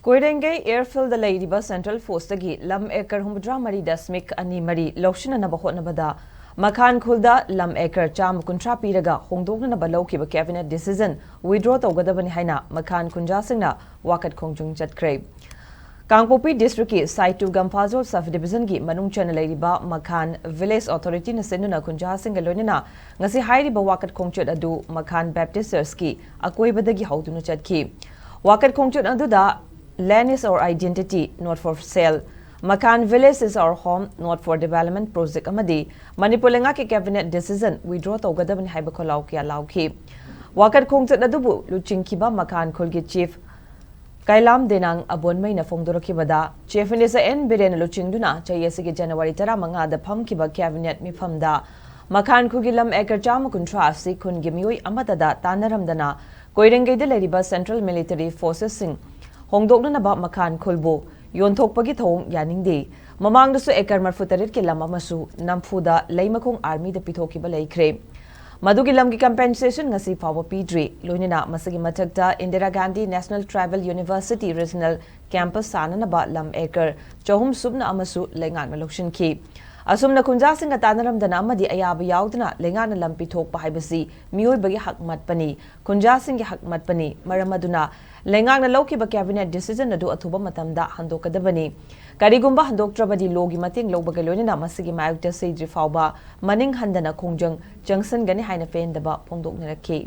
Koirenge airfield the lady bus central force the lam acre humdra mari dasmik ani mari loshina na bahot na bada Makhan khulda lam acre cham kuntra piraga hongdogna na balauki ba cabinet decision withdraw tawgadabani haina Makhan kunja singna wakat khongjung chatkre Kangpopi district ki site to Gampazol sub division gi manung chana lady ba Makhan village authority na senuna kunja singa lonina ngasi hairi ba wakat khongchot adu Makhan Baptist Church ki akoi badagi haudunu chatki wakat khongchot adu da land is our identity, not for sale. Makhan village is our home, not for development project amadi. Manipur ki cabinet decision withdraw tawgadabani haiba kholau kya lauki. Wakat khongchat adubu luchingkiba Makhan khulgi chief Kailam denang abon mai na fongdorokibada chief minister N Biren luchingduna chayesigi January 15 da phamkiba cabinet mifamda Makhan khulgi lam acre cham kuntra si khungi mioi amadada tanaramdana Koirenge de leriba Central Military Forces sing Hongdokna na ba Makhan khulbo yonthokpagi thong yaningde mamangdasu ekar marfutarit ke lam amasu namfuda leimakong army da pithokiba leikhre madugi lam ki compensation ngasi Faoba pidre loinina masagi mathakta Indira Gandhi National Tribal University Regional Campus sana na ba lam ekar chohum subna amasu lengan malokshin ki asumna kunja singa tanaram dana amadi ayaba yaudna lengana lam pithokpa haibasi mioi bagi hakmat pani kunja singi hakmat pani maramaduna lengang na loki ba cabinet decision adu athuba matamda handokadabani karigumba handoktrabadi logi mating logba galonina masigi mayukta Sidri Faoba maning handana Khongjang Changsin-Gani Haikhre daba phongdoknarakhi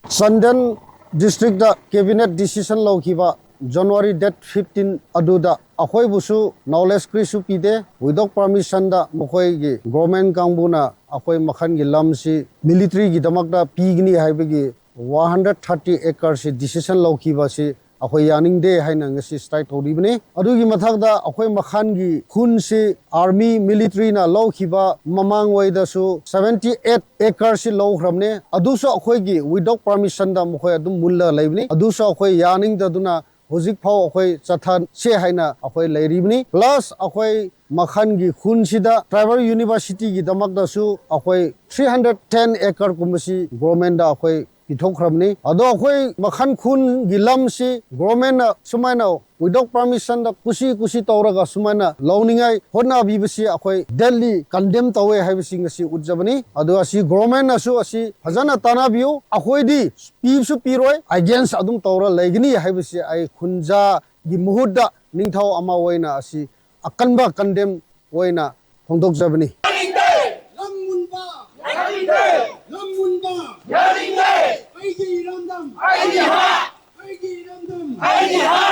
Sandan district da cabinet decision loukhiba January date 15 aduda akhoi busu knowledge krisu pide without permission da mokhoi gi government kangbuna akhoi Makhan gi lamsi military gi damakda pigni haibagi 130 acres decision loukhiba si akhoi yaning de haina ngasi strike thoribni adugi mathakda akhoi Makhan gi khun si army military na loukhiba mamang waida su 78 acres si loukhramne aduso akhoi gi without permission da mokhoi adum mulla laibni aduso akhoi yaning da duna Hozik Phao akhoi chathan che haina akhoi lairibni plus akhoi Makhan gi khun sida tribal university gi damak da su akhoi 310 acre kumasi government da akhoi pithokramni ado akhoi Makhan khun gi lam si government na sumaina without permission da kusi tawraga sumaina lawningai hona bibasi akhoi delhi condemn tawe haibasi ngasi ujjabani ado asi government na su asi hajana tanabiu akhoi di pisu piroi against adum tawra laigni haibasi ai khunja gi muhudda ningthau ama waina asi akanba condemn waina phongdokjabani I